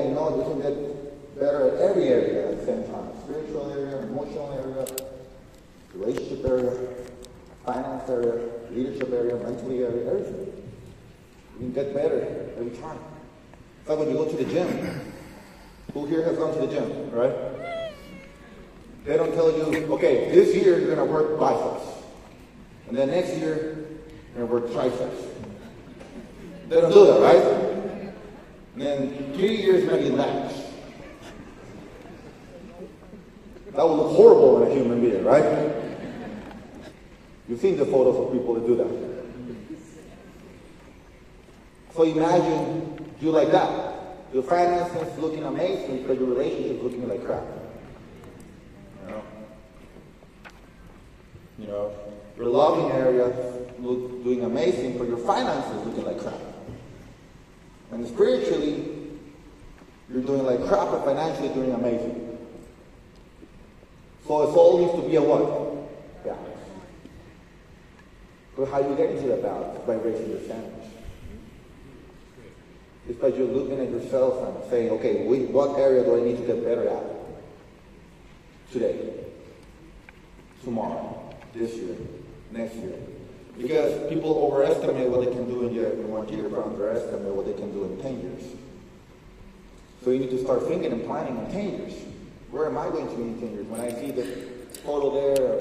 you know, you can get better at every area at the same time. Spiritual area, emotional area, relationship area, finance area, leadership area, mentally area, everything. You can get better every time. It's like when you go to the gym. Who here has gone to the gym, right? They don't tell you, okay, this year you're going to work biceps. And then next year, you're going to work triceps. They don't do that, right? And then 3 years, maybe legs. That would look horrible in a human being, right? You've seen the photos of people that do that. So imagine you like that. Your finances looking amazing, but your relationship looking like crap. You know, your loving area doing amazing, but your finances looking like crap. And spiritually, you're doing like crap, but financially doing amazing. So it all needs to be a what? Balance. So how do you get into that balance? By raising your standards. It's by you looking at yourself and saying, okay, what area do I need to get better at? Today, tomorrow, this year, next year. Because people overestimate what they can do in 1 year, but underestimate what they can do in 10 years. So you need to start thinking and planning in 10 years. Where am I going to be in 10 years? When I see the photo there,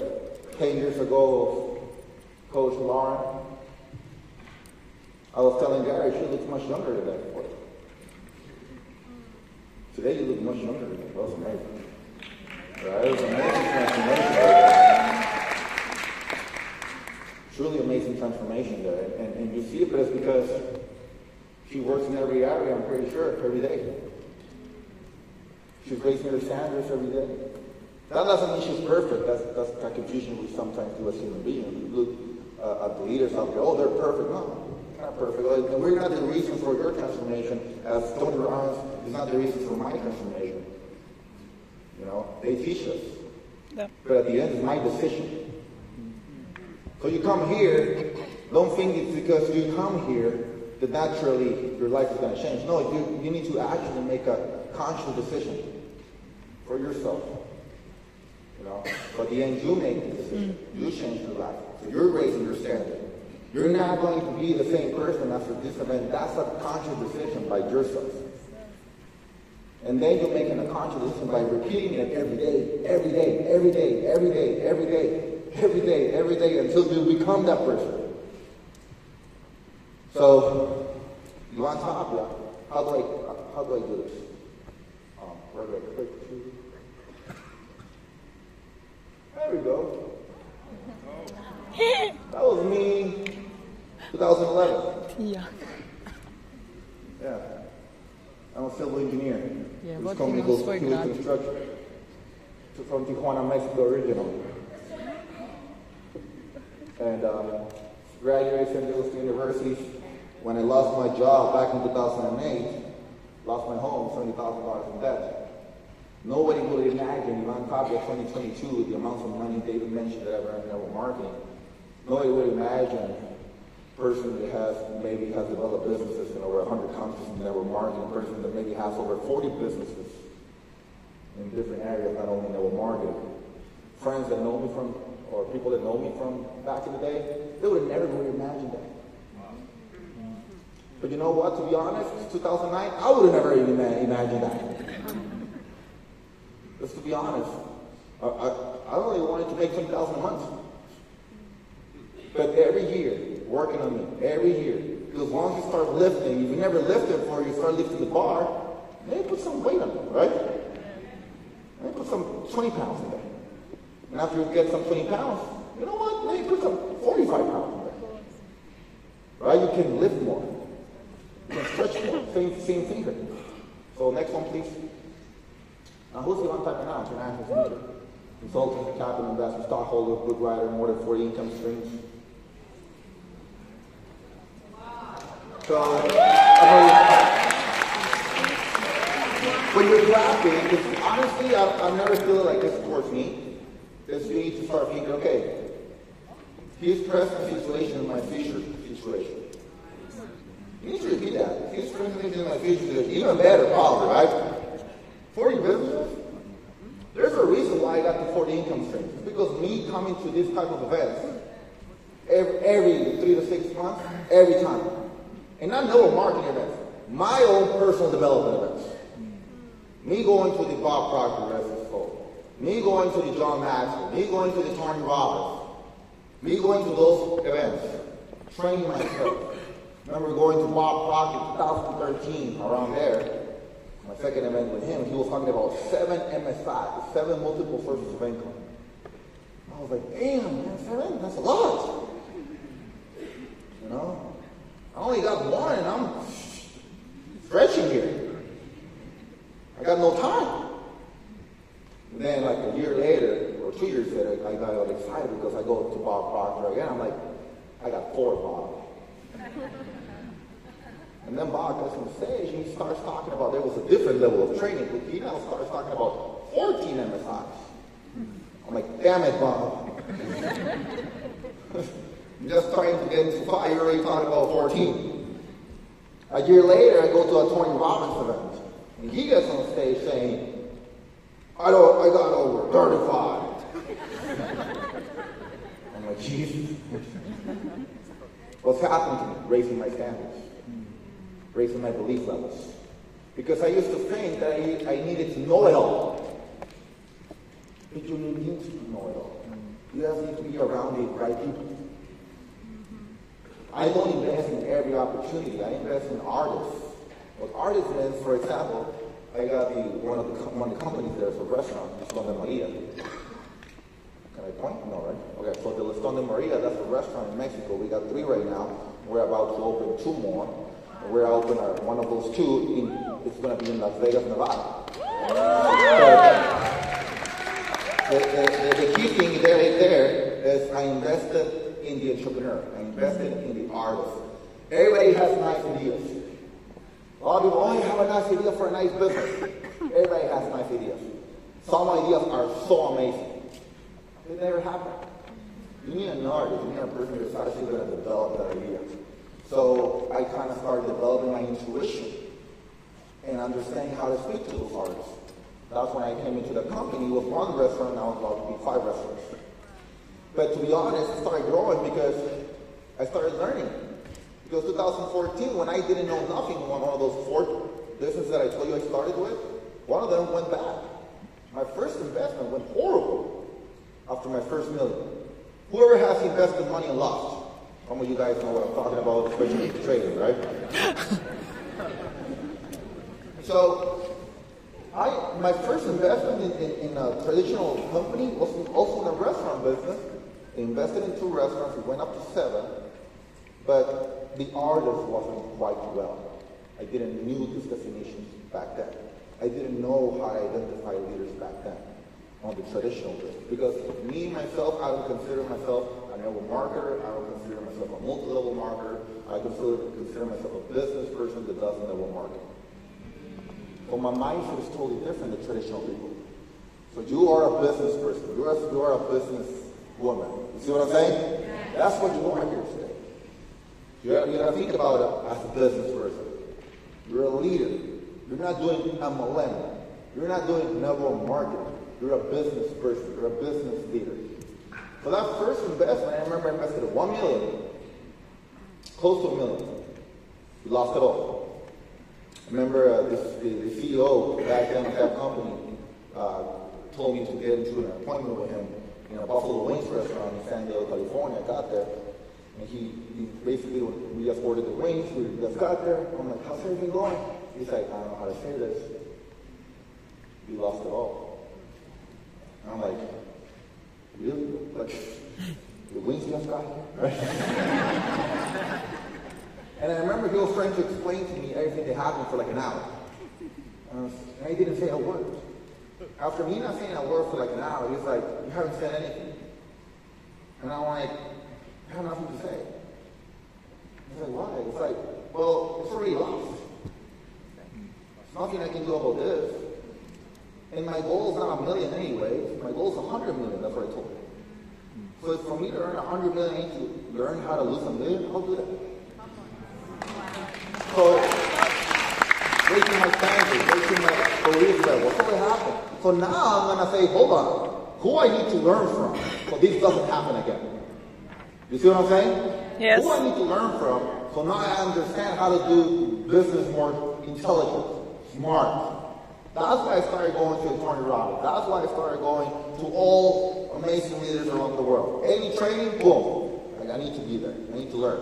10 years ago, Coach Lauren, I was telling Gary, she looks much younger than that before. Today you look much younger than that. That was amazing. Right? It was an amazing transformation. Truly amazing transformation there. And you see it, but it's because she works in every area, I'm pretty sure, every day. She's raising her standards every day. That doesn't mean she's perfect. That's the confusion we sometimes do as human beings. We look at the leaders out there, oh, they're perfect. No. Not perfect. And we're not the reason for your transformation, as Tony Robbins is not the reason for my transformation. You know, they teach us. Yep. But at the end, it's my decision. So you come here, don't think it's because you come here that naturally your life is going to change. No, you need to actually make a conscious decision for yourself. You know, but at the end, you make the decision. You change your life. So you're raising your standard. You're not going to be the same person after this event. That's a conscious decision by yourself. And then you're making a conscious decision by repeating it every day, every day, every day, every day, every day, every day, every day, until you become that person. So, you want Tapia? How do I do this? Where do I click to? There we go. That was me, 2011. Yeah. Yeah. I'm a civil engineer. Yeah, this company goes to construction. From Tijuana, Mexico originally. And graduated from San Diego University. When I lost my job back in 2008, lost my home, $70,000 in debt. Nobody would imagine, on top of 2022, the amounts of money David mentioned that I've earned in network marketing. Nobody would imagine a person that maybe has developed businesses in over 100 countries in network marketing, a person that maybe has over 40 businesses in different areas, not only network marketing. Friends that know me from, or people that know me from back in the day, they would have never really imagined that. But you know what, to be honest, 2009, I would have never even imagined that. Just to be honest, I only wanted to make $20,000 a month. But every year, working on me, every year, because once you start lifting, if you never lifted before, you start lifting the bar, maybe put some weight on it, right? Maybe put some 20 pounds in there. And after you get some 20 pounds, you know what, maybe put some 45 pounds in there. Right? You can lift more. You can stretch more. Same finger. So next one, please. Now, who's the on-type now? International speaker. Consultant, capital investor, stockholder, book writer, more than 40 income streams. So, when you're clapping, because honestly, I've never felt like this towards me. Is you need to start thinking, okay, his present situation is my future situation. You need to repeat that. If you strengthen things in my future, even better, probably, right? 40 businesses? There's a reason why I got the 40 income streams. It's because me coming to this type of events every 3 to 6 months, every time. And not no marketing events. My own personal development events. Me going to the Bob Proctor Wrestling School. Me going to the John Maxwell. Me going to the Tony Robbins. Me going to those events. Training myself. Remember going to Bob Proctor 2013, around there. My second event with him, he was talking about 7 MSI, 7 multiple sources of income. I was like, damn, man, 7? That's a lot. You know? I only got one and I'm stretching here. I got no time. And then like a year later, or 2 years later, I got all excited because I go to Bob Proctor again. I'm like, I got 4, Bob. And then Bob gets on stage and he starts talking about there was a different level of training. He now starts talking about 14 MSIs. I'm like, damn it, Bob. I'm just trying to get into 5. You're already talking about 14. A year later, I go to a Tony Robbins event. And he gets on stage saying, I got over 35. I'm like, Jesus. What's happened to me? Raising my standards. Raising my belief levels. Because I used to think that I needed to know it all. But you need to know it all. You just need to be around the right people. I don't invest in every opportunity. I invest in artists. What artists means, for example, I got one of the companies there for restaurant, Listón de Maria. Can I point? No, right? Okay, so the Listón de Maria, that's a restaurant in Mexico. We got 3 right now. We're about to open 2 more. We're open one of those 2. It's going to be in Las Vegas, Nevada. The key thing there is I invested in the entrepreneur. I invested in the artist. Everybody has nice ideas. A lot of people, I have a nice idea for a nice business. Everybody has nice ideas. Some ideas are so amazing. They never happen. You need an artist. You need a person who's actually going to develop that idea. So I kind of started developing my intuition and understanding how to speak to those artists. That's when I came into the company. It was 1 restaurant, now it's about to be 5 restaurants. But to be honest, it started growing because I started learning. Because 2014, when I didn't know nothing on one of those 4 businesses that I told you I started with, one of them went bad. My first investment went horrible after my first million. Whoever has invested money and lost, some of you guys know what I'm talking about, especially trading, right? So, my first investment in a traditional company was also in a restaurant business. I invested in 2 restaurants. It went up to 7. But the artist wasn't quite well. I didn't know these definitions back then. I didn't know how to identify leaders back then on the traditional way. Because me, myself, I don't consider myself a network marketer. I don't consider myself a multi-level marketer. I consider myself a business person that does network marketing. So my mindset is totally different than traditional people. So you are a business person. You are a business woman. You see what I'm saying? That's what you are here today. You got to think about it as a business person. You're a leader. You're not doing MLM. You're not doing network marketing. You're a business person. You're a business leader. So that first investment, I remember I invested $1 million, close to $1 million. We lost it all. I remember the CEO back then of that company told me to get into an appointment with him in a Buffalo Wings restaurant in San Diego, California. I got there. And he basically, we just ordered the wings, we just got there. I'm like, how's everything going? He's like, I don't know how to say this. We lost it all. And I'm like, really? Like, the wings just got here? Right? And I remember he was trying to explain to me everything that happened for like an hour. And I didn't say a word. After me not saying a word for like an hour, he's like, you haven't said anything. And I'm like, I have nothing to say. He's like, why? It's like, well, it's already lost. There's nothing I can do about this. And my goal is not $1 million anyway. My goal is $100 million. That's what I told him. So for me to earn $100 million, to learn how to lose $1 million, I'll do that. raising my standards, raising my belief level. So it happened. So now I'm going to say, hold on, who I need to learn from so this doesn't happen again. You see what I'm saying? Yes. Who I need to learn from so now I understand how to do business more intelligent, smart. That's why I started going to Tony Robbins. That's why I started going to all amazing leaders around the world. Any training, boom. Like, I need to be there. I need to learn.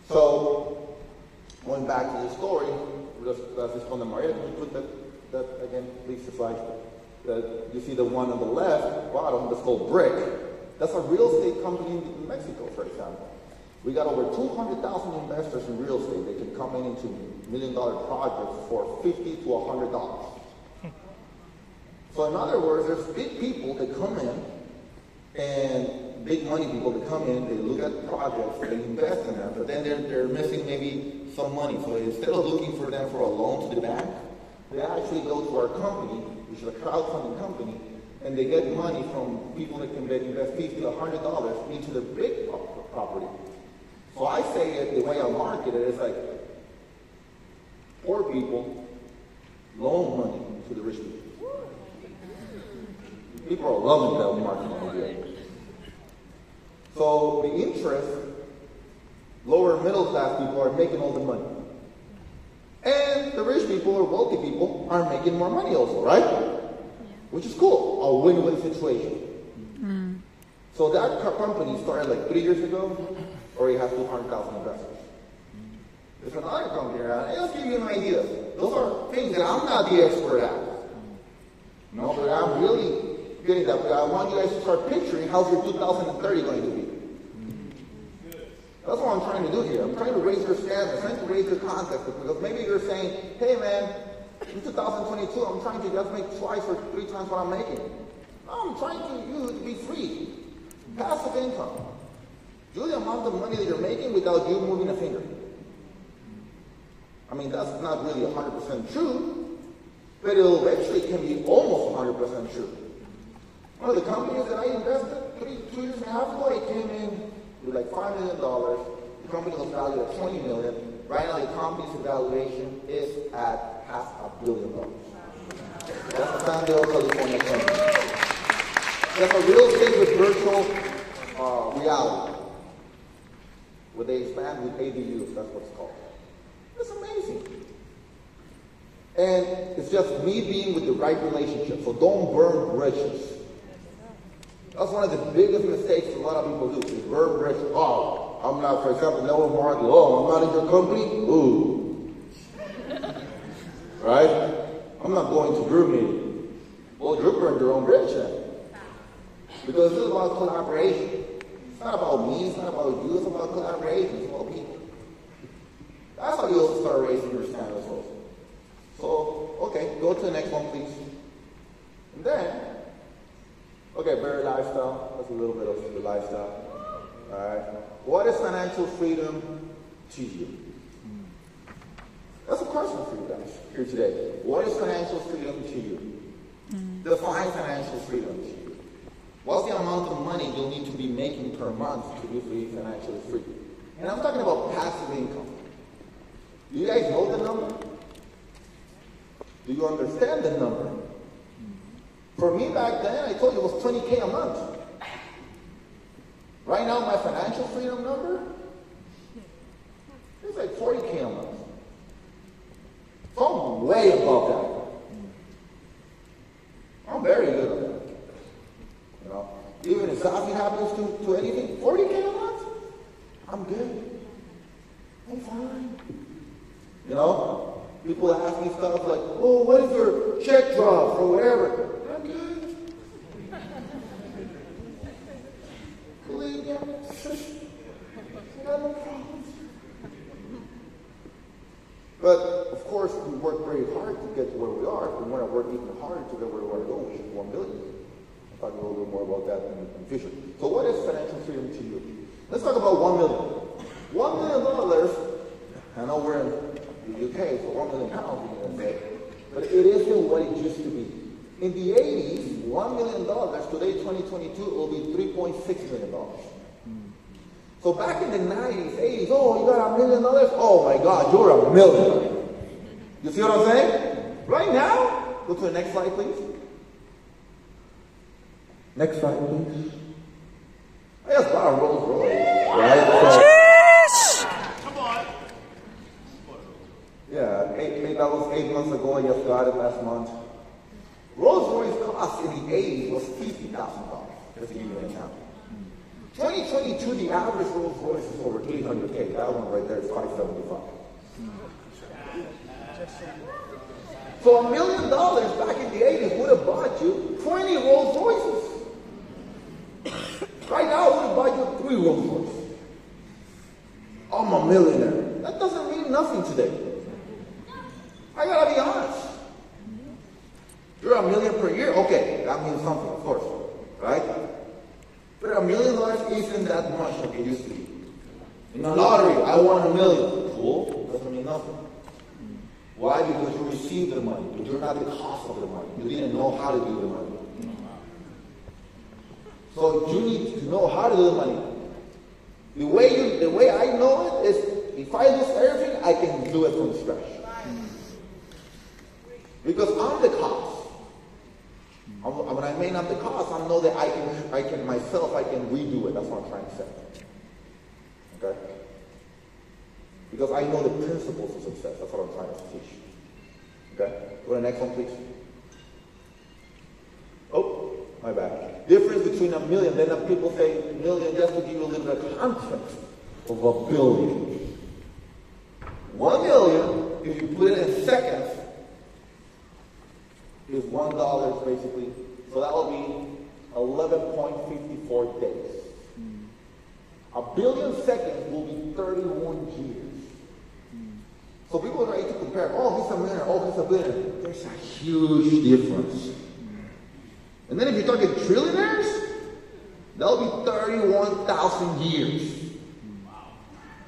So, going back to the story, let's respond to Maria. Can you put that again, please, the slide? You see the one on the left, bottom, that's called Brick. That's a real estate company in Mexico, for example. We got over 200,000 investors in real estate. They can come into $1 million projects for $50 to $100. So in other words, there's big people that come in, and big money people that come in, they look at projects, they invest in them, but then they're missing maybe some money. So instead of looking for them for a loan to the bank, they actually go to our company, which is a crowdfunding company, and they get money from people that can invest $50 to $100 into the big property. So I say it, the way I market it is like, poor people loan money to the rich people. People are loving that marketing idea. So the interest, lower middle class people are making all the money. And the rich people or wealthy people are making more money also, right? Which is cool. A win-win situation. So that company started like 3 years ago, or it has 200,000 investors. There's another company around. Hey, let's give you an idea. Those are things that I'm not the expert at. No, but I'm really getting that. But I want you guys to start picturing how's your 2030 going to be. That's what I'm trying to do here. I'm trying to raise your standards. I'm trying to raise your context. Because maybe you're saying, hey man, in 2022, I'm trying to just make twice or 3 times what I'm making. No, I'm trying to you to be free. Passive income. Do the amount of money that you're making without you moving a finger. I mean, that's not really 100% true, but it eventually can be almost 100% true. One of the companies that I invested 2 years and a half ago, it came in with like $5 million. The company was valued at $20 million. Right now, the company's valuation is at $500 million. That's a San Diego, California company. That's a real estate with virtual reality. Where they expand with ADUs, that's what it's called. It's amazing. And it's just me being with the right relationship. So don't burn bridges. That's one of the biggest mistakes a lot of people do, is burn bridges. Oh, I'm not, for example, no market. Oh, I'm not in your company? Ooh. Right? I'm not going to Drew meeting. Well, Drew burned your own bridge then. Because this is about collaboration. It's not about me, it's not about you, it's about collaboration, it's about people. That's how you also start raising your standards also. So, okay, go to the next one, please. And then, okay, better lifestyle. That's a little bit of the lifestyle. Alright. What is financial freedom to you? That's a question for you guys here today. What is financial freedom to you? Define financial freedom to you. What's the amount of money you'll need to be making per month to be financially free? And I'm talking about passive income. Do you guys know the number? Do you understand the number? For me back then, I told you it was $20K a month. Right now, my financial freedom number is like $40K a month. So I'm way above that. I'm very good at that. You know, even if something happens to anything, $40K a month, I'm good. I'm fine. You know, people ask me stuff like, oh, what if your check drops or whatever? I'm good. Believe me, I got no problems. But, of course, we work very hard to get to where we are. We want to work even harder to get where we want to go, which is 1 billion. I'll talk a little bit more about that in the future. So what is financial freedom to you? Let's talk about $1 million. $1 million, I know we're in the UK, so £1 million pounds, but it isn't what it used to be. In the 80s, $1 million, today 2022, it will be $3.6 million. So back in the 90s, 80s, oh, you got $1 million? Oh my God, you're a millionaire. You see what I'm saying? Right now, go to the next slide, please. Next slide, please. I just bought a Rolls Royce, right? So, come on. Yeah, that was 8 months ago. I just got it last month. Rolls Royce cost in the 80s was $50,000. Just to give you an example. 2022, the average Rolls Royce is over $300K. That one right there is $575. So $1 million back in the 80s would have bought you 20 Rolls Royces. Right now, I would have bought you 3 Rolls Royces. I'm a millionaire. That doesn't mean nothing today. I gotta be honest. You're $1 million per year. Okay, that means something, of course, right? But $1 million isn't that much like it used to be. In the lottery, I won $1 million. Cool, doesn't mean nothing. Why? Because you received the money, but you're not the cost of the money. You didn't know how to do the money. So you need to know how to do the money. The way I know it is, if I lose everything, I can do it from scratch. Because I'm the cost. When I may not the cost, I know that I can myself redo it. That's what I'm trying to say. Okay? Because I know the principles of success. That's what I'm trying to teach. Okay? Go to the next one, please. Oh, my bad. Difference between $1 million. Then people say $1 million just to give you a little bit of context of $1 billion. $1 million, if you put it in seconds, is $1 basically. So that will be 11.54 days. A billion seconds will be 31 years. So people are ready to compare, oh, he's a millionaire, oh, he's a billionaire. There's a huge difference. And then if you're talking trillionaires, that'll be 31,000 years.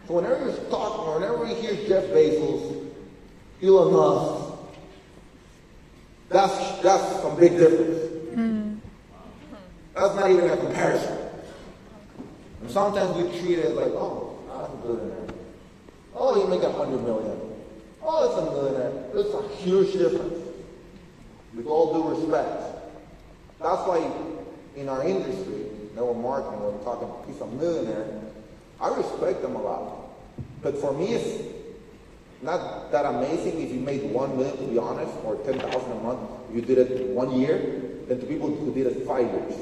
So whenever you're talking, or whenever you hear Jeff Bezos, Elon Musk, that's some big difference. That's not even a comparison. And sometimes we treat it like, oh, I'm a billionaire. Oh, you make $100 million. Oh, it's a millionaire. It's a huge difference. With all due respect. That's why in our industry, network marketing, when we're talking he's a millionaire, I respect them a lot. But for me, it's not that amazing if you made $1 million, to be honest, or $10,000 a month. If you did it 1 year, than to people who did it 5 years.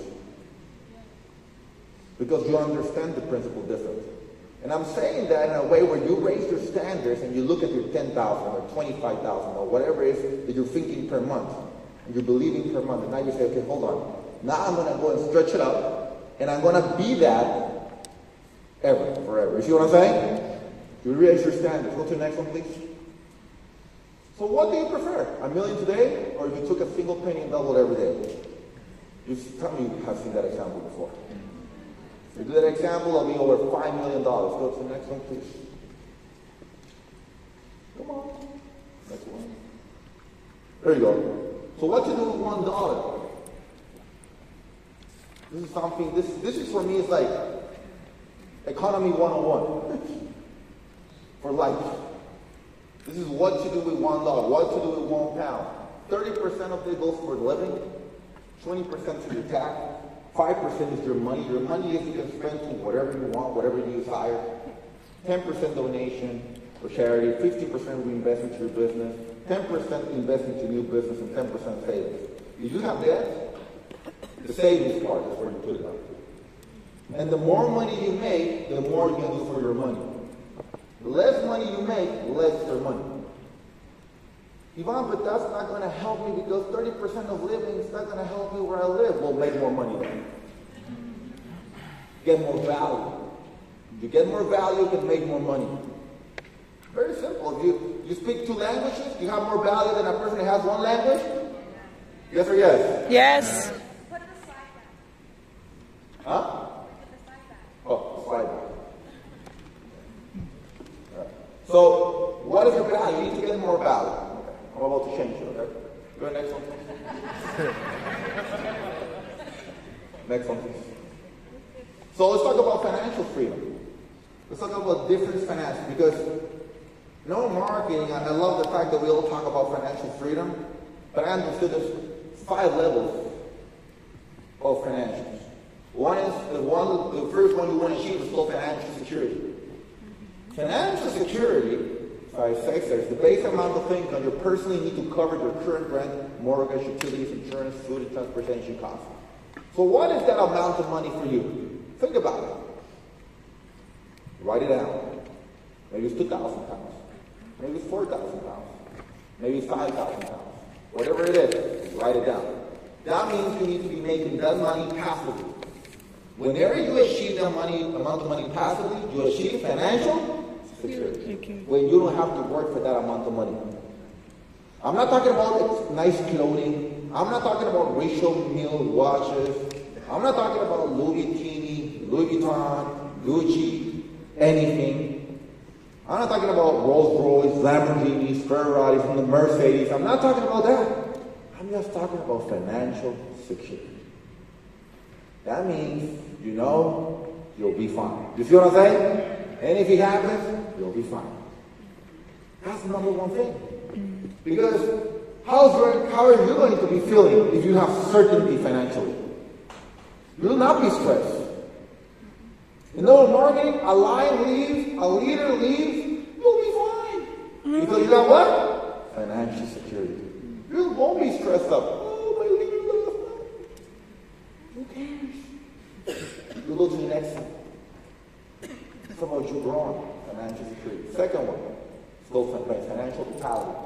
Because you understand the principle difference. And I'm saying that in a way where you raise your standards and you look at your 10,000 or 25,000 or whatever it is that you're thinking per month, and you're believing per month, and now you say, okay, hold on. Now I'm going to go and stretch it up, and I'm going to be that forever. You see what I'm saying? You raise your standards. Go to the next one, please. So what do you prefer? $1 million today, or if you took a single penny and doubled every day? Tell me you have seen that example before. If you do that example, it'll be over $5 million. Go to the next one, please. Come on. Next one. There you go. So what to do with $1? This is something, this is for me, it's like economy 101 for life. This is what to do with $1, what to do with £1. 30% of it goes for living, 20% to your tax, 5% is your money. Your money is you can spend to whatever you want, whatever you desire. 10% donation for charity, 50% reinvest into your business, 10% invest into new business, and 10% savings. If you have debt, the savings part is where you put it up. And the more money you make, the more you can do for your money. The less money you make, less your money. Ivan, but that's not going to help me because 30% of living is not going to help me where I live. Well, make more money then. Get more value. If you get more value, you can make more money. Very simple. If you speak 2 languages, you have more value than a person who has 1 language? Yes or yes? Yes. Put the slide back. Huh? Put the slide back. Oh, slide back. Right. So, what is your value? You need to get more value. Okay. I'm about to change it, okay? Go to the next one. Next one, please. So let's talk about financial freedom. Let's talk about different finance, because No marketing, I love the fact that we all talk about financial freedom, but I understood there's 5 levels of financials. The first one you want to achieve is called financial security. Financial security, 5 6, there's the base amount of income you personally need to cover your current rent, mortgage, utilities, insurance, food, and transportation costs. So what is that amount of money for you? Think about it. Write it down. Maybe it's 2,000 pounds. Maybe it's 4,000 pounds. Maybe it's 5,000 pounds. Whatever it is, write it down. That means you need to be making that money passively. Whenever you achieve that amount of money passively, you achieve financial security. When you don't have to work for that amount of money. I'm not talking about nice clothing. I'm not talking about Rachel Mill watches. I'm not talking about Louis Vuitton, Gucci, anything. I'm not talking about Rolls Royce, Lamborghinis, Ferraris, and the Mercedes. I'm not talking about that. I'm just talking about financial security. That means you know you'll be fine. You see what I'm saying? And if it happens, you'll be fine. That's the number one thing. Because how are you going to be feeling if you have certainty financially? You will not be stressed. In network marketing, a line leaves, a leader leaves, you'll be fine. Because you got what? Financial security. You won't be stressed up. Oh, my leader left. Who cares? You go to the next one. It's about you growing financial security. Second one, it's called financial vitality.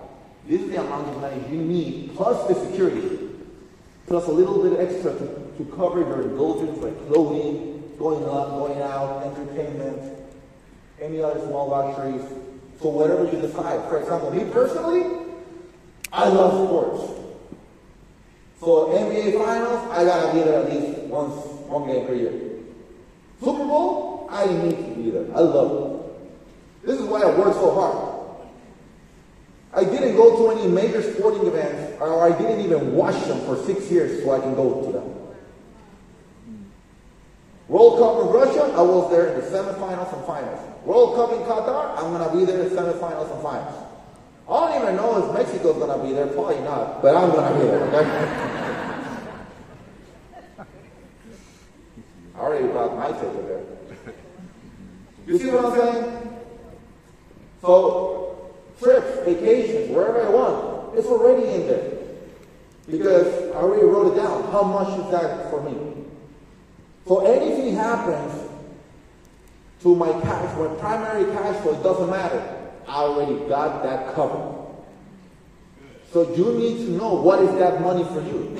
This is the amount of money you need, plus the security, plus a little bit extra to cover your indulgence like clothing, going out, entertainment, any other small luxuries. So whatever you decide. For example, me personally, I love sports. So NBA Finals, I gotta be there at least one game per year. Super Bowl, I need to be there. I love it. This is why I work so hard. I didn't go to any major sporting events, or I didn't even watch them for 6 years so I can go to them. World Cup in Russia, I was there in the semifinals and finals. World Cup in Qatar, I'm going to be there in the semifinals and finals. I don't even know if Mexico's going to be there, probably not, but I'm going to be there, okay? I already brought my ticket there. You see what I'm saying? So, trips, vacations, wherever I want, it's already in there. Because I already wrote it down. How much is that for me? So anything happens to my cash, my primary cash flow, it doesn't matter. I already got that covered. So you need to know what is that money for you.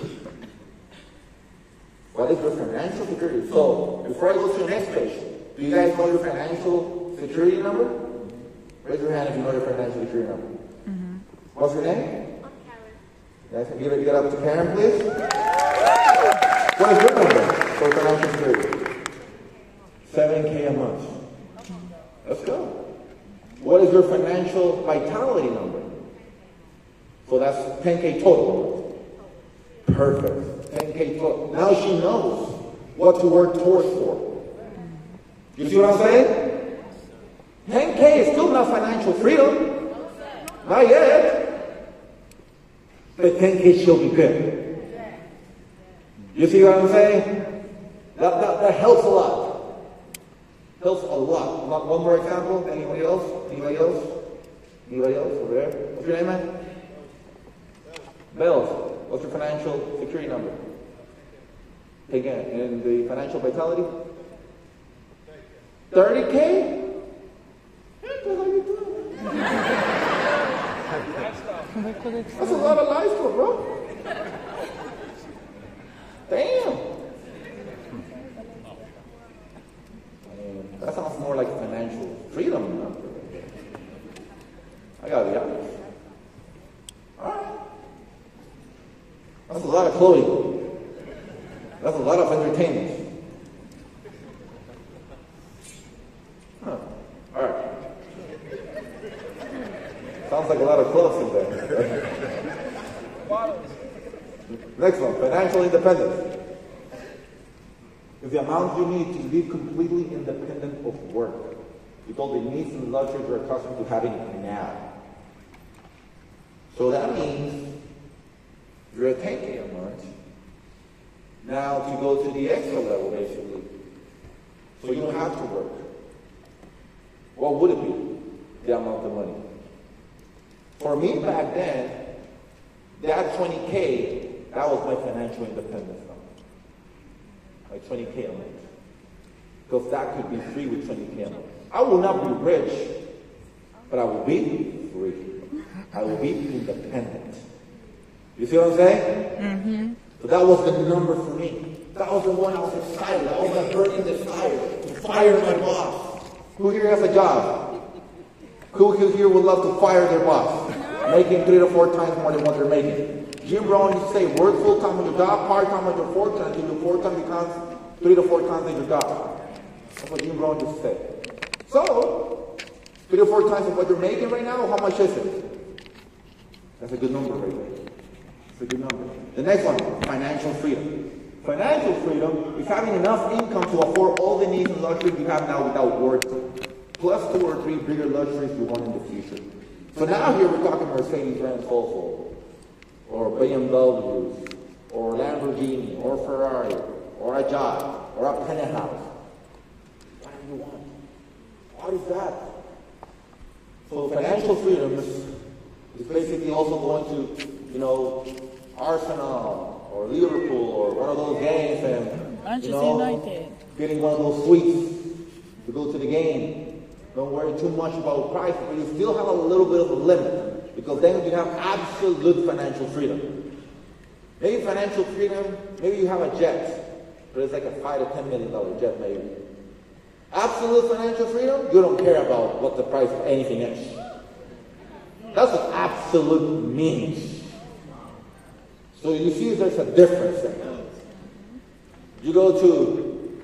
What is your financial security? So before I go to the next page, do you guys know your financial security number? Raise your hand if you know your financial security number. Mm-hmm. What's your name? I'm Karen. Give it up to Karen, please. What is your number for financial security? $7K a month. Let's go. What is your financial vitality number? So that's 10K total. Perfect. 10K total. Now she knows what to work towards for. You see what I'm saying? 10K is still not financial freedom. Not yet. But 10K she'll be good. You see what I'm saying? That helps a lot. Helps a lot. One more example. Anybody else? Anybody else? Anybody else over there? What's your name, man? Bells. What's your financial security number? Again, and the financial vitality? 30K? What the hell are you doing? That's a lot of livestock, bro. Damn. That sounds more like financial freedom number. I gotta be honest. Alright. That's a lot of clothing. That's a lot of entertainment. Huh. Alright. Sounds like a lot of clothes in there. Next one, financial independence. Is the amount you need to be completely independent of work. with all the needs and luxuries we're accustomed to having now. So that means you're at 10K a month. Now to go to the extra level, basically. So you don't have to work. What would it be, the amount of money? For me back then, that 20K, that was my financial independence number. Like 20K a month. Because that could be free with 20K a month. I will not be rich, but I will be free. I will be independent. You see what I'm saying? Mm-hmm. So that was the number for me. That was the one I was excited. I was like burning desire to fire my boss. Who here has a job? Who here would love to fire their boss? Making 3 to 4 times more than what they're making. Jim Brown used to say, work full time on your job, part time on your 4 times, until your 4 time becomes 3 to 4 times on your job. That's what Jim Brown used to say. So, 3 to 4 times of what you're making right now, how much is it? That's a good number right there. It's a good number. The next one, financial freedom. Financial freedom is having enough income to afford all the needs and luxuries you have now without working. Plus 2 or 3 bigger luxuries you want in the future. So now here we're talking Mercedes-Benz also, or BMWs, or Lamborghini, or Ferrari, or a yacht, or a penthouse. What do you want? What is that? So financial freedom is basically also going to, Arsenal or Liverpool or one of those games and, getting one of those suites to go to the game. Don't worry too much about price, but you still have a little bit of a limit because then you have absolute financial freedom. Maybe financial freedom, maybe you have a jet, but it's like a $5 to $10 million jet maybe. Absolute financial freedom, you don't care about what the price of anything is. That's what absolute means. So you see there's a difference there. You go to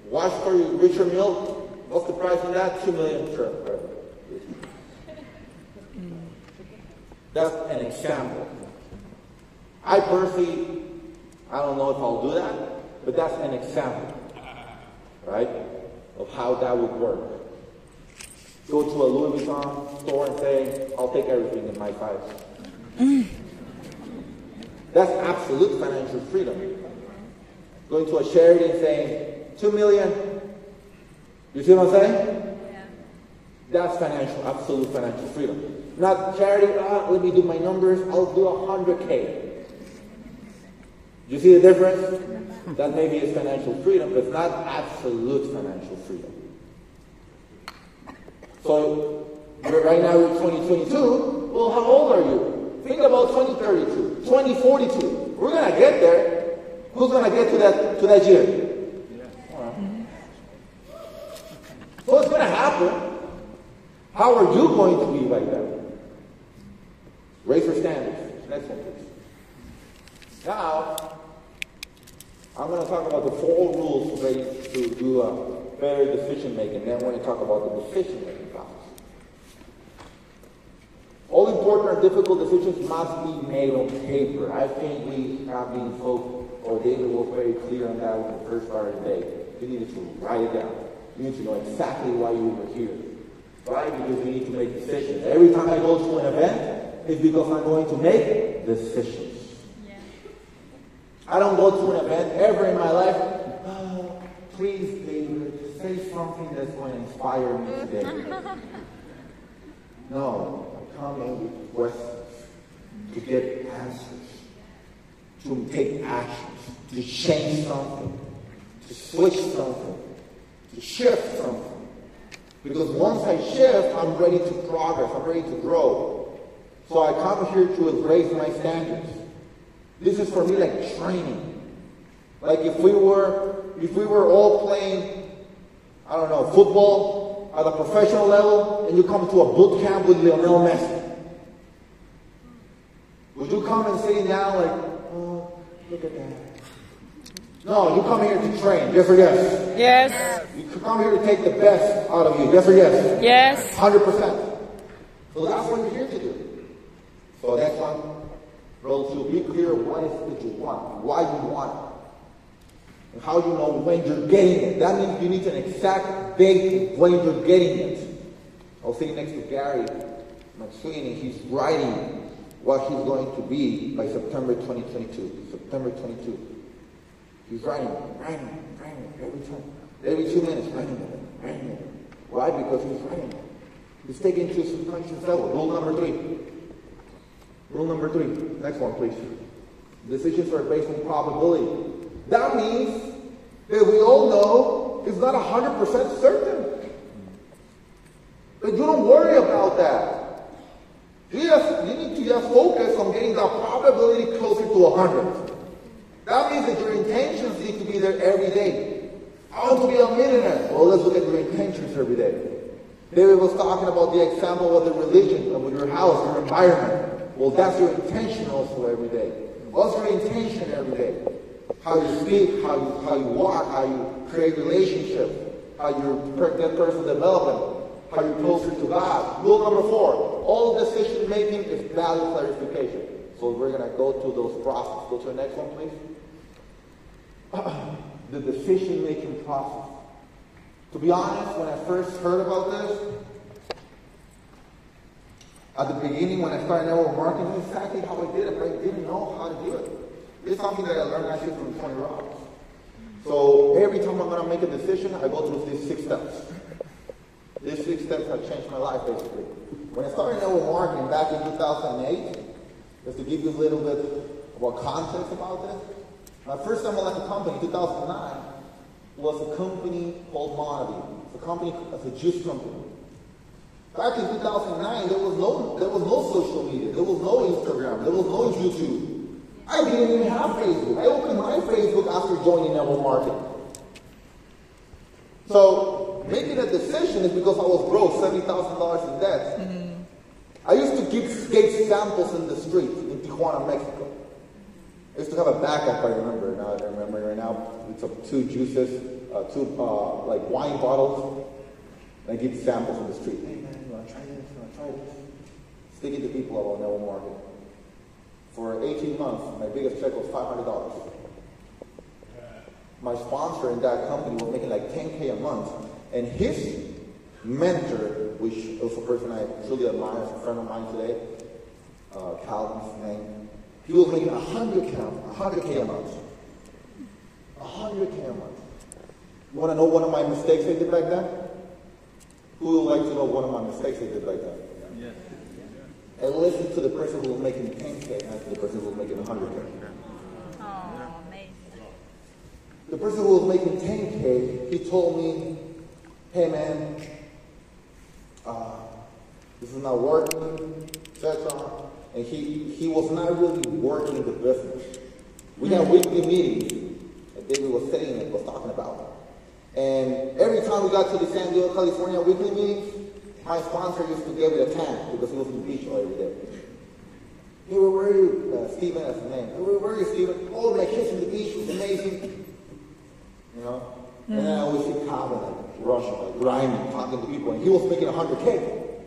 wash for your richer milk, what's the price of that? $2 million. Sure. That's an example. I personally, I don't know if I'll do that, but that's an example, right, of how that would work. Go to a Louis Vuitton store and say, I'll take everything in my size. That's absolute financial freedom. Going to a charity and saying, $2 million. You see what I'm saying? Yeah. That's absolute financial freedom. Not charity, let me do my numbers, I'll do 100K. You see the difference? That maybe is financial freedom, but it's not absolute financial freedom. So, right now we're 2022, well, how old are you? Think about 2032, 2042. We're going to get there. Who's going to get to that year? Yeah. So it's going to happen. How are you going to be like that? Raise your standards. Next one, please. Now, I'm going to talk about the 4 rules to do better decision making. Then we're going to talk about the decision making process. All important and difficult decisions must be made on paper. I think we have been David was very clear on that when we first started the day. You needed to write it down. You need to know exactly why you were here. Right? Because we need to make decisions. Every time I go to an event, it's because I'm going to make decisions. Yeah. I don't go to an event ever in my life. Oh, please, David, say something that's going to inspire me today. No. Come in with questions, to get answers, to take actions, to change something, to switch something, to shift something. Because once I shift, I'm ready to progress, I'm ready to grow. So I come here to raise my standards. This is for me like training. Like if we were all playing, I don't know, football, at a professional level, and you come to a boot camp with Lionel Messi. Would you come and sit down like, oh, look at that? No, you come here to train. Yes or yes? Yes. You come here to take the best out of you. Yes or yes? Yes. 100%. So that's what you're here to do. So next one, rule 2, be clear what is it you want, why you want it. And how you know when you're getting it. That means you need an exact date when you're getting it. I was sitting next to Gary McSweeney. He's writing what he's going to be by September 2022. September 22. He's writing every time. Every 2 minutes, writing it. Why? Because he's writing it. He's taking it to subconscious level. Rule number 3. Rule number 3. Next one, please. Decisions are based on probability. That means that we all know it's not 100% certain. But you don't worry about that. You need to just focus on getting the probability closer to 100. That means that your intentions need to be there every day. I want to be a millionaire. Well, let's look at your intentions every day. David was talking about the example of the religion, of your house, your environment. Well, that's your intention also every day. What's your intention every day? How you speak, how you walk, how you create relationships, how you get personal development, how you're closer to God. Rule number 4, all decision making is value clarification. So we're going to go through those processes. Go to the next one, please. The decision making process. To be honest, when I first heard about this, at the beginning when I started network marketing, exactly how I did it, but I didn't know how to do it. It's something that I learned actually from Tony Robbins. So every time I'm going to make a decision, I go through these 6 steps. These 6 steps have changed my life, basically. When I started network marketing back in 2008, just to give you a little bit of context about this, my first time I left the company in 2009 was a company called Monavie. It's a company, it's a juice company. Back in 2009, there was no social media, there was no Instagram, there was no YouTube. I didn't even have Facebook. I opened my Facebook after joining network marketing. So making a decision is because I was broke, $70,000 in debt. Mm-hmm. I used to give samples in the street in Tijuana, Mexico. I used to have a backup, I remember right now. It's of 2 juices, 2 like wine bottles. And I give samples in the street. Hey man, you want to try this? You want to try this? Speaking to people about network marketing. For 18 months, my biggest check was $500. My sponsor in that company was making like $10K a month. And his mentor, which is a person I truly admire, is a friend of mine today, Calvin's name, he was making $100K a month. $100K a month. You want to know one of my mistakes I did back then? Who would like to know one of my mistakes I did back then? Yeah. I listened to the person who was making 10K and to the person who was making 100K. Oh, amazing. The person who was making 10K, he told me, hey man, this is not working, etc. And he was not really working the business. We had weekly meetings that David was sitting and was talking about. And every time we got to the San Diego, California weekly meetings, my sponsor used to give me a tan because he was in the beach all every day. Hey, where are you? Steven, that's his name. Hey, where are you, Steven? Oh, my kids on the beach was amazing. You know? Mm-hmm. And then I always see Calvin, like, rushing, like, grinding, talking to people. And he was making 100K.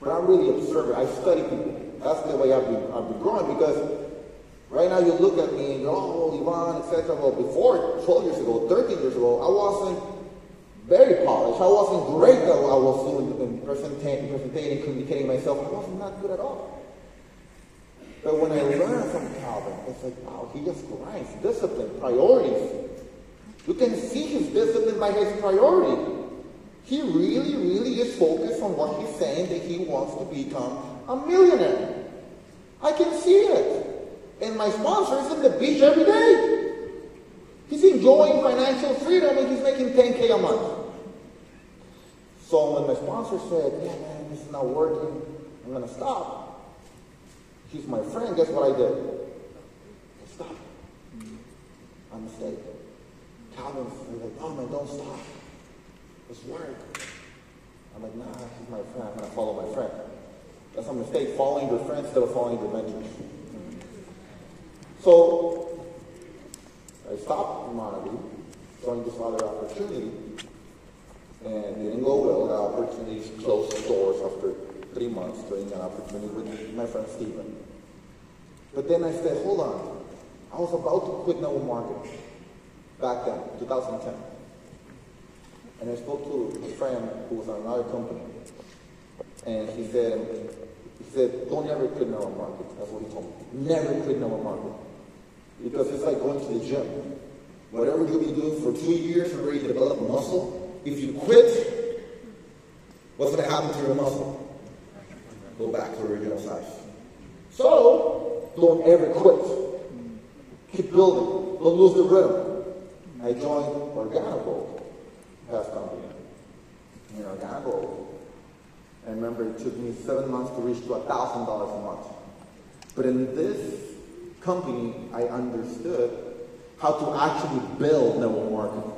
But I'm really observant. I study people. That's the way I've been growing because right now you look at me and you're, oh, Ivan, etc. Well, before, 12 years ago, 13 years ago, I wasn't very polished. I wasn't great at what I was doing in presenting, communicating myself. I wasn't that good at all. But when I learned from Calvin, it's like, wow, he just grinds. Discipline, priorities. You can see his discipline by his priority. He really, really is focused on what he's saying, that he wants to become a millionaire. I can see it. And my sponsor is on the beach every day. He's enjoying financial freedom and he's making 10K a month. So when my sponsor said, yeah man, this is not working, I'm going to stop. He's my friend, guess what I did? I stopped. A mistake. Calvin's like, oh man, don't stop. It's work. I'm like, nah, he's my friend, I'm going to follow my friend. That's a mistake, following your friends instead of following your mentors. So I stopped Monavie, joined this other opportunity, and it didn't go well. The opportunities closed doors after 3 months, doing an opportunity with my friend Steven. But then I said, hold on, I was about to quit network marketing. back then, 2010. And I spoke to a friend who was on another company. And he said, don't ever quit network marketing. That's what he told me. Never quit network marketing. Because it's like going to the gym. Whatever you'll be doing for 2 years and ready to develop a muscle, if you quit, what's going to happen to your muscle? Go back to the original size. So, don't ever quit. Keep building. Don't lose the rhythm. I joined Organogold, past company. In Organogold. I remember it took me 7 months to reach to $1,000 a month. But in this company, I understood how to actually build network marketing.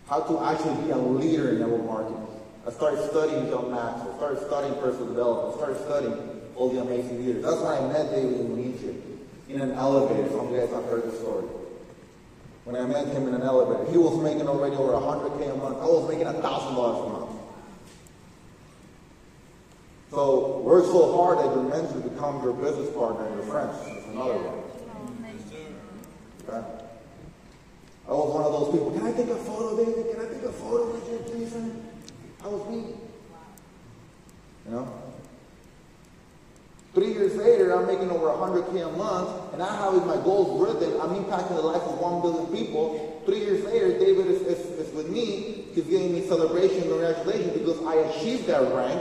How to actually be a leader in network marketing. I started studying John Max. I started studying personal development. I started studying all the amazing leaders. That's when I met David in Egypt, in an elevator. Some of you guys have heard the story. When I met him in an elevator, he was making already over $100K a month. I was making $1,000 a month. So work so hard that your mentor becomes your business partner and your friends. That's another one. Okay? I was one of those people. Can I take a photo, David? Can I take a photo with you, please? That was me. You know? 3 years later, I'm making over $100K a month, and I have my goals written. I'm impacting the life of 1 billion people. 3 years later, David is with me. He's giving me celebration and congratulations because I achieved that rank.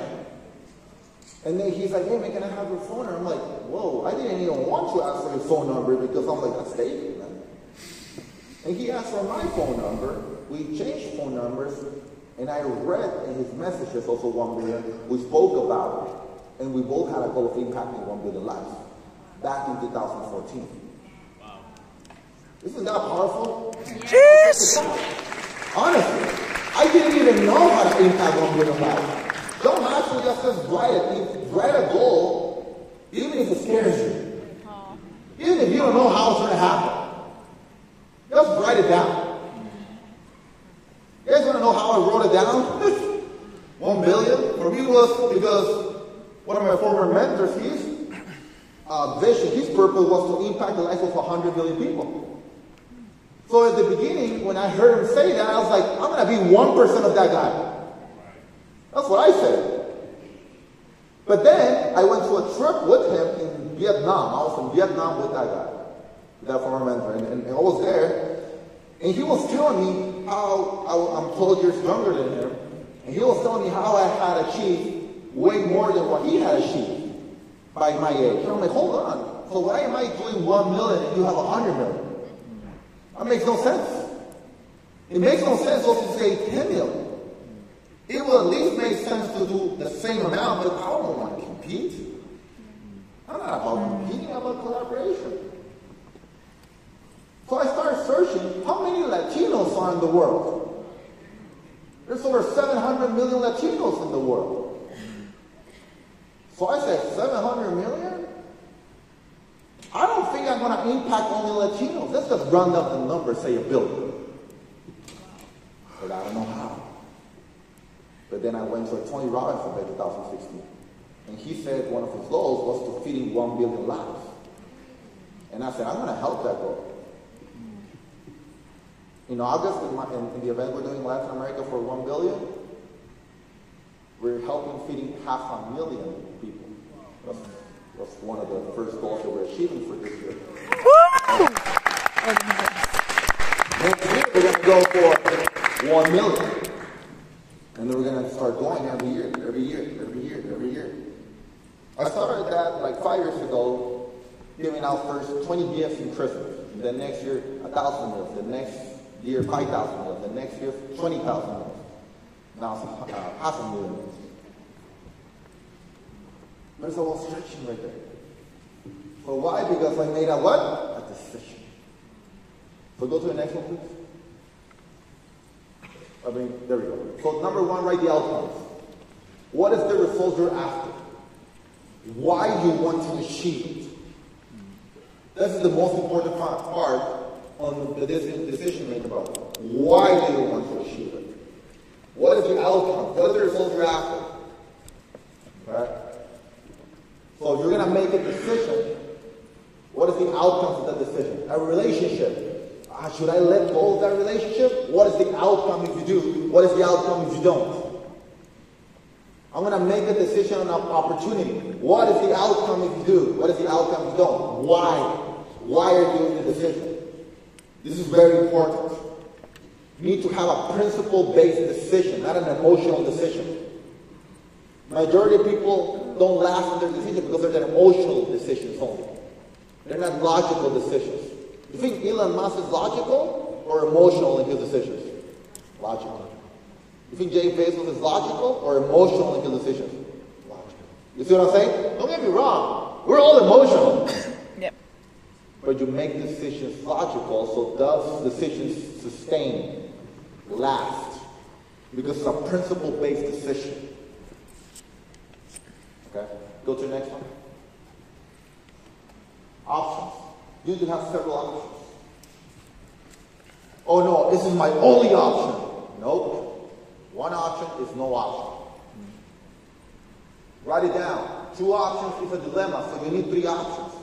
And then he's like, hey man, can I have your phone number? I'm like, whoa, I didn't even want to ask for your phone number because I'm like, that's David, man. And he asked for my phone number. We changed phone numbers, and I read in his messages also 1 billion. We spoke about it, and we both had a goal of impacting 1 billion lives back in 2014. Wow. Isn't that powerful? Yes! Honestly, I didn't even know how to impact 1 billion lives. Don't actually just write it. Write a goal, even if it scares you. Even if you don't know how it's going to happen. Just write it down. You guys want to know how I wrote it down? 1 billion? For me it was because one of my former mentors, his vision, his purpose was to impact the life of 100 million people. So at the beginning, when I heard him say that, I was like, I'm going to be 1% of that guy. That's what I said. But then I went to a trip with him in Vietnam. I was in Vietnam with that guy, that former mentor. And I was there, and he was telling me how I'm 12 years younger than him. And he was telling me how I had achieved way more than what he had achieved by my age. And I'm like, hold on. So why am I doing 1 million and you have 100 million? That makes no sense. It makes no sense also to say 10 million. It will at least make sense to do the same amount, but I don't want to compete. I'm not about competing, I'm about collaboration. So I started searching how many Latinos are in the world. There's over 700 million Latinos in the world. So I said, 700 million? I don't think I'm going to impact only Latinos. Let's just round up the number, say 1 billion. But I don't know how. But then I went to a Tony Robbins event in 2016. And he said one of his goals was to feeding 1 billion lives. And I said, I'm going to help that goal. In August, in the event we're doing in Latin America for 1 billion, we're helping feeding 500,000 people. That's one of the first goals that we're achieving for this year. Next year, we're going to go for 1 million. And then we're going to start going every year. I started that like 5 years ago, giving out first 20 gifts in Christmas. And then next year, 1,000 meals. The next year, 5,000 meals. The next year, 20,000 meals. Now it's 500,000 meals. There's a little stretching right there. So why? Because I made a what? A decision. So go to the next one, please. There we go. So number 1, write the outcomes. What is the result you're after? Why you want to achieve it? This is the most important part on the decision making about why do you want to achieve it? What is the outcome? What is the result you're after? Okay? So if you're going to make a decision, what is the outcome of that decision? A relationship. Should I let go of that relationship? What is the outcome if you do? What is the outcome if you don't? I'm going to make a decision on an opportunity. What is the outcome if you do? What is the outcome if you don't? Why? Why are you doing the decision? This is very important. You need to have a principle-based decision, not an emotional decision. Majority of people don't last in their decision because they're emotional decisions only. They're not logical decisions. You think Elon Musk is logical or emotional in his decisions? Logical. You think Jeff Bezos is logical or emotional in his decisions? Logical. You see what I'm saying? Don't get me wrong. We're all emotional. Yep. But you make decisions logical, so those decisions sustain, last. Because it's a principle-based decision. Okay? Go to the next one. Options. You do have several options. Oh no, this is my only option. Nope. One option is no option. Write it down. 2 options is a dilemma, so you need 3 options.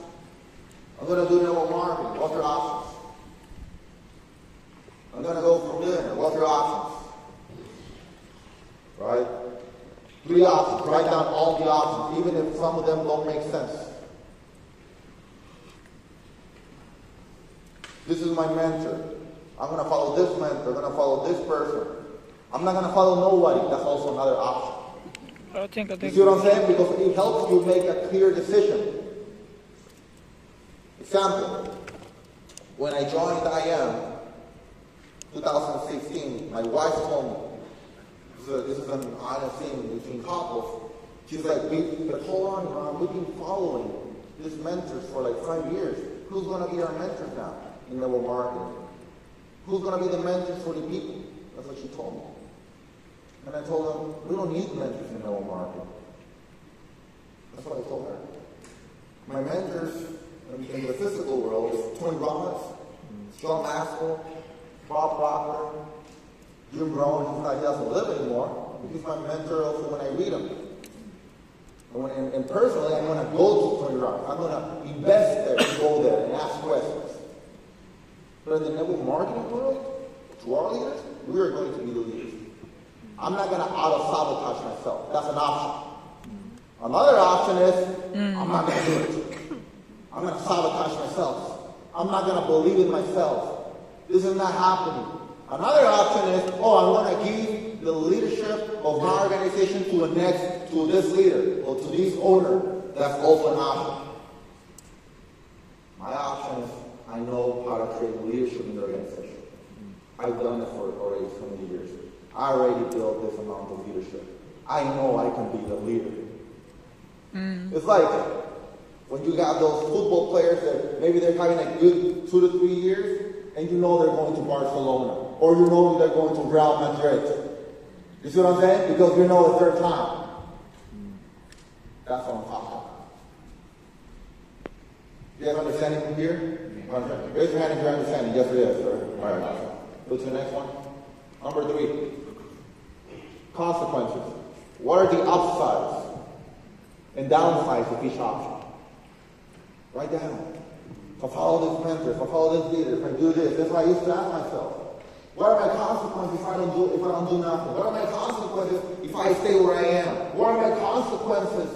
I'm going to do network marketing. What's your options? I'm going to go for dinner. What's your options? Right? 3 options. Write down all the options, even if some of them don't make sense. This is my mentor. I'm going to follow this mentor. I'm going to follow this person. I'm not going to follow nobody. That's also another option. You see what I'm saying? Because it helps you make a clear decision. Example, when I joined IM 2016, my wife told me, this is an honest thing between couples. She's like, but hold on, Ron, we've been following these mentors for like 5 years. Who's going to be our mentors now in network marketing? Who's going to be the mentors for the people? That's what she told me. And I told them, we don't need mentors in network marketing. That's what I told her. My mentors in the physical world is Tony Robbins, John Maxwell, Bob Proctor, Jim Brown. He doesn't live anymore. He's my mentor also when I read him. And personally, I'm going to go to Tony Robbins. I'm going to invest there and go there and ask questions. But in the network marketing world, to our leaders, we are going to be the leaders. I'm not going to auto-sabotage myself. That's an option. Another option is, I'm not going to do it. I'm going to sabotage myself. I'm not going to believe in myself. This is not happening. Another option is, I'm going to give the leadership of my organization to this leader or to this owner. That's also an option. My option is, I know how to create leadership in the organization. I've done it for already so many years. I already built this amount of leadership. I know I can be the leader. It's like when you got those football players that maybe they're having a good 2 to 3 years, and you know they're going to Barcelona, or you know they're going to Real Madrid. You see what I'm saying? Because you know it's their time. That's what I'm talking about. You guys understanding from here? Raise your hand if you're understanding. Yes, it is, sir. All right. Go to the next one. Number 3. Consequences. What are the upsides and downsides of each option? Write down. If I follow this mentor, if I follow this leader, if I do this, that's what I used to ask myself. What are my consequences if I don't do nothing? What are my consequences if I stay where I am? What are my consequences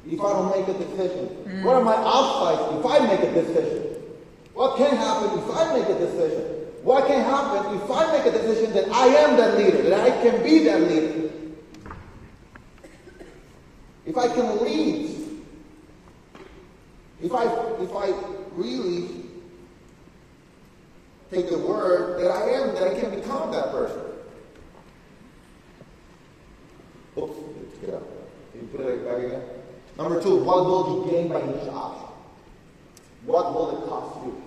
if I don't make a decision? What are my upsides if I make a decision? What can happen if I make a decision? What can happen if I make a decision that I am that leader, that I can be that leader? If I can lead, if I really take the word that I am, that I can become that person. Oops, get out. Can you put it back again? Number 2, what will you gain by each option? What will it cost you?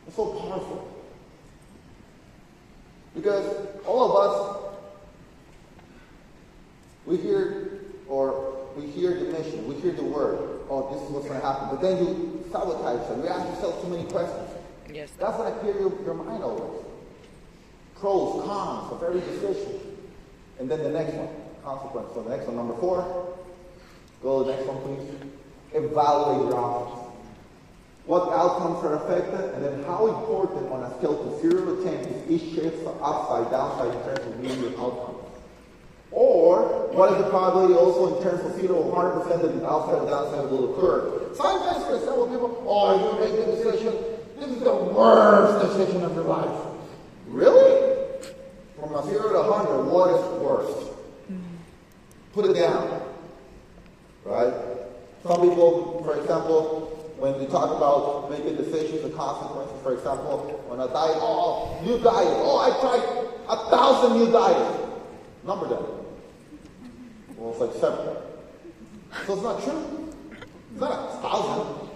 It's so powerful. Because all of us, we hear the mission, we hear the word, this is what's going to happen. But then you sabotage yourself. You ask yourself too many questions. Yes. That's going to clear your mind always. Pros, cons of every decision. And then the next one, consequence. So the next one, number 4. Go to the next one, please. Evaluate your options. what outcomes are affected, and then how important on a scale to 0 to 10 is each shift upside, downside in terms of meeting your outcomes. Or, what is the probability also in terms of 0 to 100% that the upside or downside will occur? Sometimes, for example, people, you make the decision, this is the worst decision of your life. Really? From a 0 to 100, what is worst? Put it down. Right? Some people, for example, when we talk about making decisions, the consequences, for example, when a diet, new diet, I tried 1,000 new diets. Number them. Well, it's like 7. So it's not true. It's not 1,000.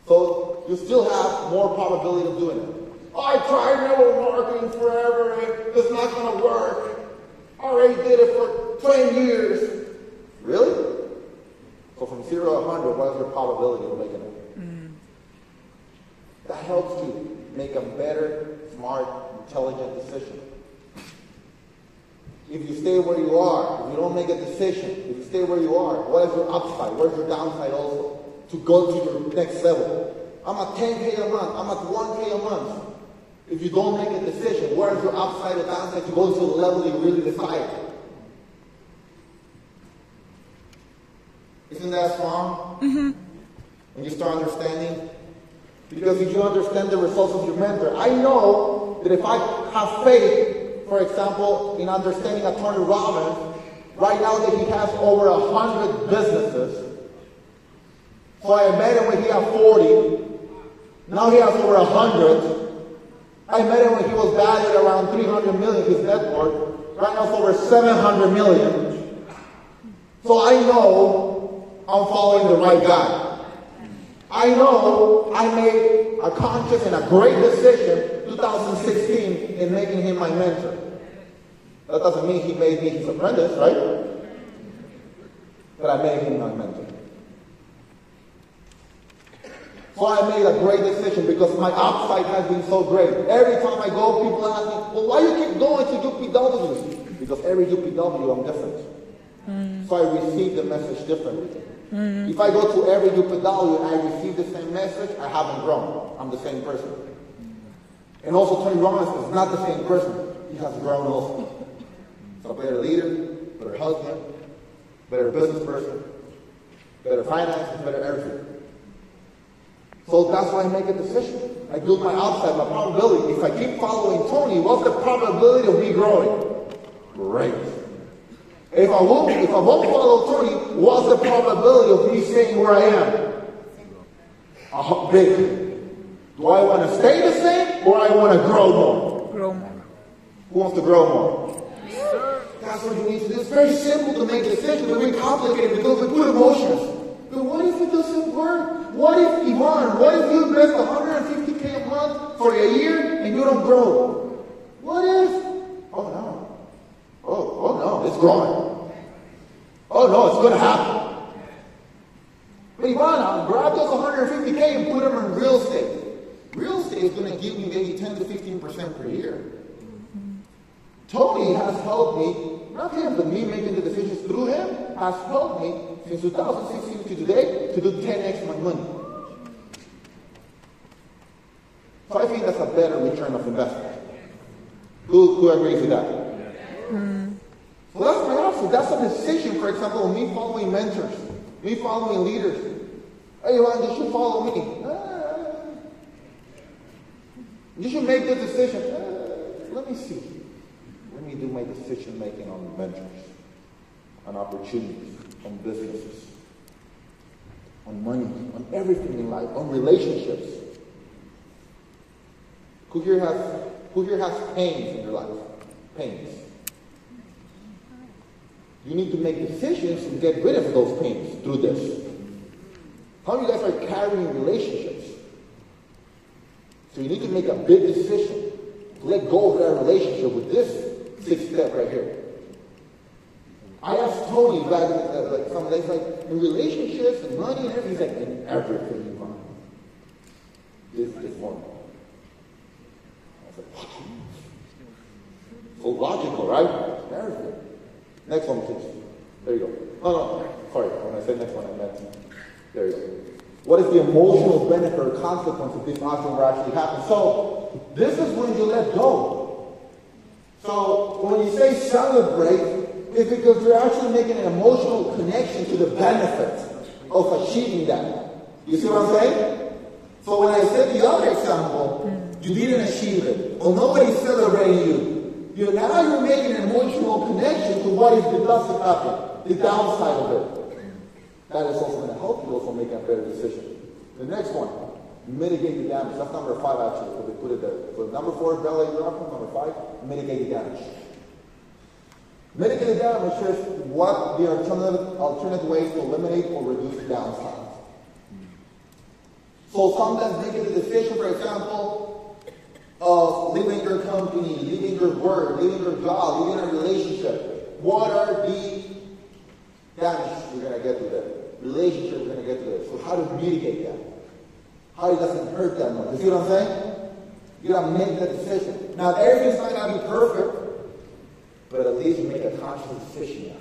So you still have more probability of doing it. I tried network marketing forever, and it's not going to work. I already did it for 20 years. Really? So from 0 to 100, what is your probability of making it? That helps you make a better, smart, intelligent decision. If you stay where you are, if you don't make a decision, if you stay where you are, what is your upside? What is your downside also? To go to your next level. I'm at 10K a month. I'm at 1K a month. If you don't make a decision, what is your upside or downside to go to the level you really desire? Isn't that strong? When you start understanding? Because if you understand the results of your mentor, I know that if I have faith, for example, in understanding Tony Robbins, right now that he has over 100 businesses. So I met him when he had 40. Now he has over 100. I met him when he was valued around 300 million, his net worth. Right now it's over 700 million. So I know I'm following the right guy. I know I made a conscious and a great decision 2016 in making him my mentor. That doesn't mean he made me his apprentice, right? But I made him my mentor. So I made a great decision because my upside has been so great. Every time I go, people ask me, well, why you keep going to UPW? Because every UPW, I'm different. So I receive the message differently. If I go to every UPW and I receive the same message, I haven't grown. I'm the same person. And also, Tony Robbins is not the same person. He has grown also. So a better leader, better husband, better business person, better finances, better everything. So that's why I make a decision. I build my upside, my probability. If I keep following Tony, what's the probability of me growing? Great. If I won't follow Tony, what's the probability of me staying where I am? Big. Do I want to stay the same or I want to grow more? Grow more. Who wants to grow more? That's what you need to do. It's very simple to make decisions, but very complicated because we put emotions. But what if it doesn't work? What if, Ivan, what if you invest $150K a month for a year and you don't grow? What if? Oh no. Oh no, it's growing. Oh no, it's going to happen. But Ivan, I'll grab those $150K and put them in real estate. Real estate is going to give me maybe 10 to 15% per year. Tony has helped me, not him, but me making the decisions through him, has helped me since 2016 to today to do 10x my money. So I think that's a better return of investment. Who agrees with that? So that's my option. That's a decision, for example, of me following mentors, me following leaders. Hey, Ivan, you should follow me. You should make the decision. Let me see. Let me do my decision making on mentors, on opportunities, on businesses, on money, on everything in life, on relationships. Who here has pains in your life? Pains. You need to make decisions and get rid of those pains through this. How many of you guys are carrying relationships? So you need to make a big decision to let go of that relationship with this 6th step right here. I asked Tony back some days, like, in relationships and money and everything, he's like, in everything you want. This is one. I was like, wow. So logical, right? Everything. Next one, please. There you go. No. Sorry. When I said next one, I meant, there you go. What is the emotional benefit or consequence if this action will actually happen? So this is when you let go. So when you say celebrate, it's because you're actually making an emotional connection to the benefit of achieving that. You see what I'm saying? So when I said the other example, you didn't achieve it, or nobody's celebrating you. Now you're making an emotional connection to what is the dust of the downside of it. That is also going to help you also make a better decision. The next one, mitigate the damage. That's number 5 actually, so they put it there. So number 4 is belly reference, number 5, mitigate the damage. Mitigate the damage is what the alternative ways to eliminate or reduce the downside. So sometimes making the decision, for example, of leaving your company, leaving your work, leaving your job, leaving a relationship. What are the damage you're going to get to that? Relationship you're going to get to that. So how to mitigate that? How it doesn't hurt that much. You see what I'm saying? You got to make that decision. Now, everything's not going to be perfect, but at least you make a conscious decision now.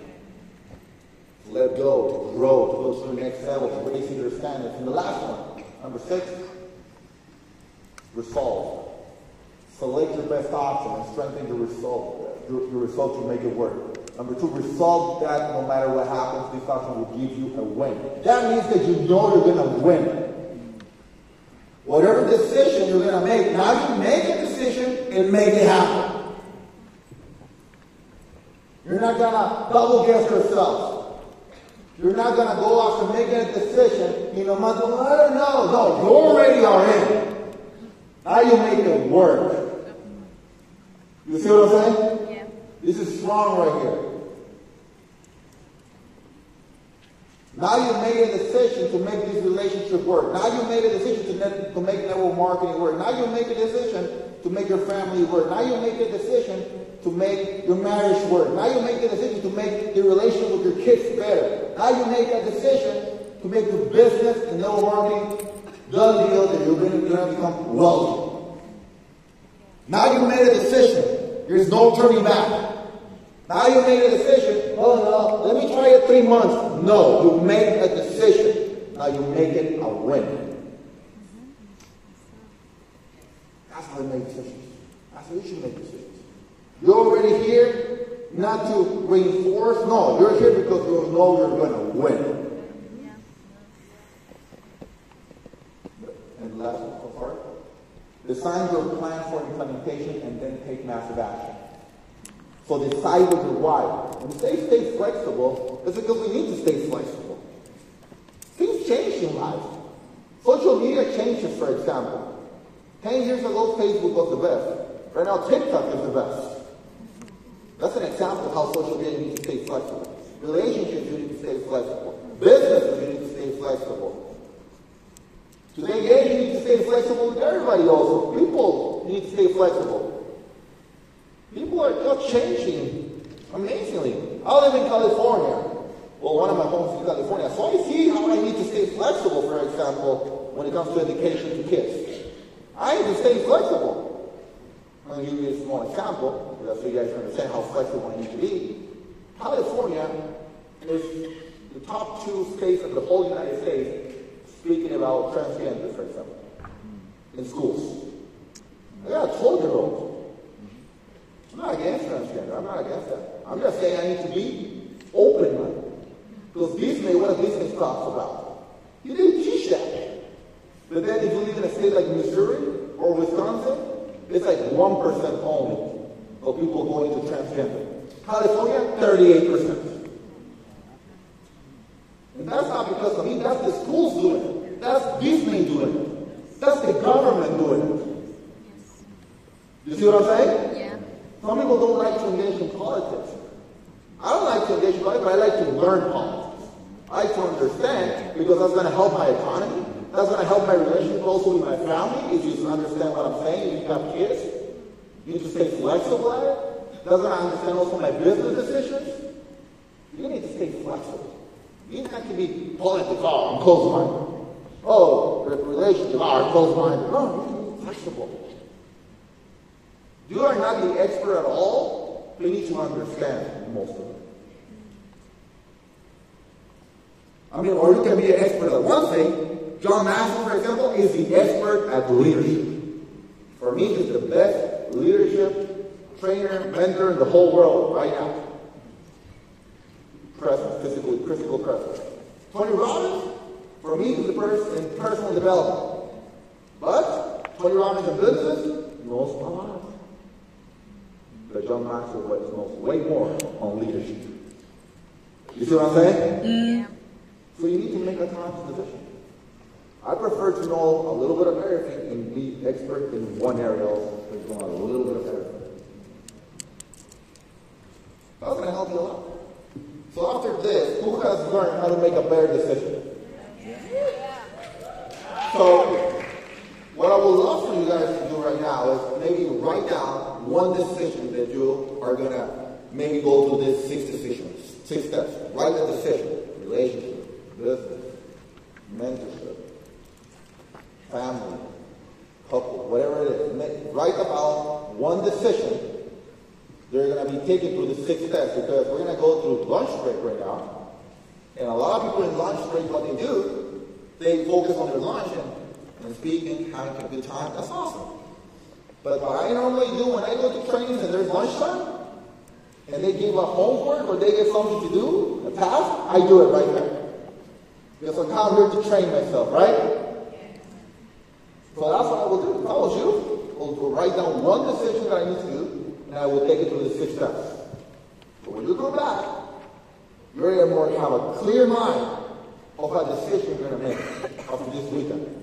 To let go, to grow, to go to the next level, to raise your standards. And the last one, number 6, resolve. Select your best option and strengthen your result. Your result to make it work. Number 2, resolve that no matter what happens, this option will give you a win. That means that you know you're going to win. Whatever decision you're going to make, now you make a decision and make it happen. You're not going to double guess yourself. You're not going to go after making a decision, I don't know. No, you already are in. Now you make it work. You see what I'm saying? Yeah. This is strong right here. Now you made a decision to make this relationship work. Now you made a decision to make network marketing work. Now you make a decision to make your family work. Now you make a decision to make your marriage work. Now you make a decision to make your relationship with your kids better. Now you make a decision to make your business and network marketing done deal that you're going to become wealthy. Now you made a decision. There's no turning back. Now you made a decision. Oh no, let me try it 3 months. No, you made a decision. Now you make it a win. That's how you make decisions. That's how you should make decisions. You're already here not to reinforce. No, you're here because you know you're going to win. And last one so far. Design your plan for implementation and then take massive action. So decide what your why. When we say stay flexible, it's because we need to stay flexible. Things change in life. Social media changes, for example. 10 years ago, Facebook was the best. Right now, TikTok is the best. That's an example of how social media needs to stay flexible. Relationships, you need to stay flexible. Businesses, you need to stay flexible. Today, you need to stay flexible with everybody also. People need to stay flexible. People are just changing amazingly. I live in California. Well, one of my homes is in California. So I see how I need to stay flexible, for example, when it comes to education to kids. I need to stay flexible. I'm going to give you a small example, so you guys understand how flexible I need to be. California is the top 2 states of the whole United States speaking about transgender, for example, in schools. I got a 12-year-old. I'm not against transgender. I'm not against that. I'm just saying I need to be open-minded. Because Disney, what does Disney talks about? You didn't teach that. But then if you live in a state like Missouri or Wisconsin, it's like 1% only of people going to transgender. California, 38%. And that's not because of me. That's the schools doing it. That's Disney doing it. That's the government doing it. You see what I'm saying? Yeah. Some people don't like to engage in politics. I don't like to engage in politics, but I like to learn politics. I like to understand because that's going to help my economy. That's going to help my relationship also with my family. If you understand what I'm saying, if you have kids, you need to stay flexible at it. That's going to understand also my business decisions. You need to stay flexible. You don't have to be political, I'm close-minded. Oh, relationship, I'm close-minded. No, you need to be flexible. You are not the expert at all, but you need to understand most of it. I mean, or you can be an expert at one thing, John Maxwell, for example, is the expert at leadership. For me, he's the best leadership trainer, mentor in the whole world right now. Present, physical presence. Tony Robbins, for me, is the person in personal development. But Tony Robbins in business knows a lot. But John Maxwell knows way more on leadership. You see what I'm saying? Yeah. So you need to make a conscious decision. I prefer to know a little bit of everything and be expert in one area also. There's going on a little bit of everything. That's going to help you a lot. So after this, who has learned how to make a better decision? So what I would love for you guys to do right now is maybe write down one decision that you are going to maybe go through these 6 decisions, 6 steps. Write the decision: relationship, business, mentorship, family, couple, whatever it is. Write about one decision. They're going to be taken through the 6 steps because we're going to go through lunch break right now. And a lot of people in lunch break, what they do, they focus on their lunch and speaking, having a good time. That's awesome. But what I normally do when I go to trainings and there's lunchtime, and they give a homework or they get something to do, a task, I do it right there. Because I'm out here to train myself, right? So that's what I will do. If I was you, I will write down one decision that I need to do, and I will take it through the 6 steps. But when you go back, you're going to have a clear mind of what decision you're going to make after this weekend.